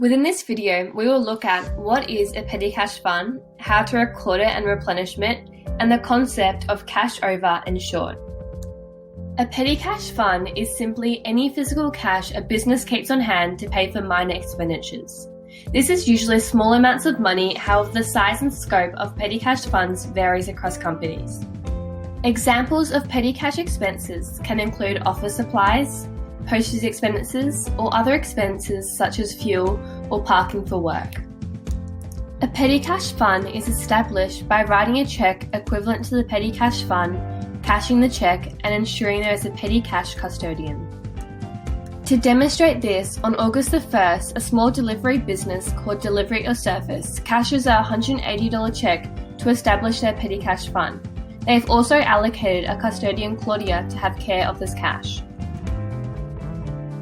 Within this video, we will look at what is a petty cash fund, how to record it and replenishment, and the concept of cash over and short. A petty cash fund is simply any physical cash a business keeps on hand to pay for minor expenditures. This is usually small amounts of money, however the size and scope of petty cash funds varies across companies. Examples of petty cash expenses can include office supplies, postage expenses, or other expenses such as fuel or parking for work. A petty cash fund is established by writing a check equivalent to the petty cash fund, cashing the check, and ensuring there is a petty cash custodian. To demonstrate this, on August the 1st, a small delivery business called Deliver It Your Service cashes a $180 check to establish their petty cash fund. They have also allocated a custodian, Claudia, to have care of this cash.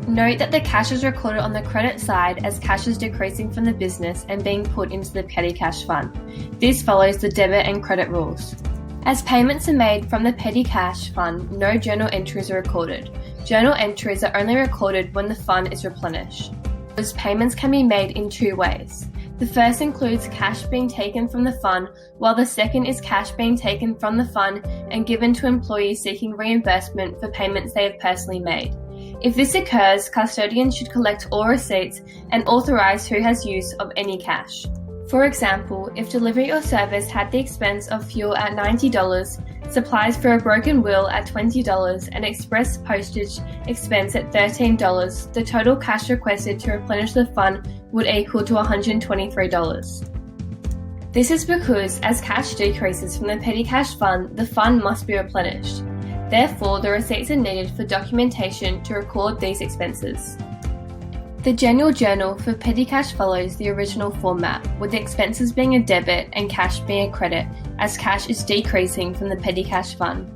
Note that the cash is recorded on the credit side as cash is decreasing from the business and being put into the petty cash fund. This follows the debit and credit rules. As payments are made from the petty cash fund, no journal entries are recorded. Journal entries are only recorded when the fund is replenished. Those payments can be made in two ways. The first includes cash being taken from the fund, while the second is cash being taken from the fund and given to employees seeking reimbursement for payments they have personally made. If this occurs, custodians should collect all receipts and authorize who has use of any cash. For example, if Deliver It Your Service had the expense of fuel at $90, supplies for a broken wheel at $20, and express postage expense at $13, the total cash requested to replenish the fund would equal to $123. This is because as cash decreases from the petty cash fund, the fund must be replenished. Therefore, the receipts are needed for documentation to record these expenses. The general journal for petty cash follows the original format, with the expenses being a debit and cash being a credit, as cash is decreasing from the petty cash fund.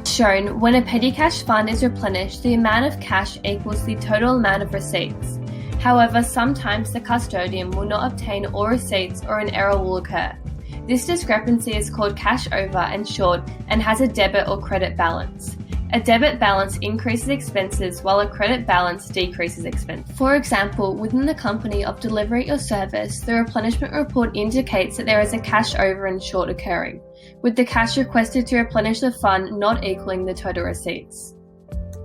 Shown, when a petty cash fund is replenished, the amount of cash equals the total amount of receipts. However, sometimes the custodian will not obtain all receipts or an error will occur. This discrepancy is called cash over and short and has a debit or credit balance. A debit balance increases expenses while a credit balance decreases expense. For example, within the company of Deliver It Your Service, the replenishment report indicates that there is a cash over and short occurring, with the cash requested to replenish the fund not equaling the total receipts.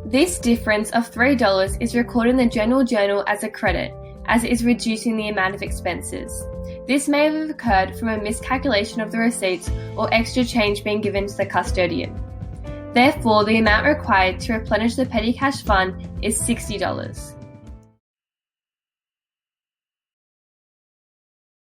This difference of $3 is recorded in the general journal as a credit, as it is reducing the amount of expenses. This may have occurred from a miscalculation of the receipts or extra change being given to the custodian. Therefore, the amount required to replenish the petty cash fund is $60.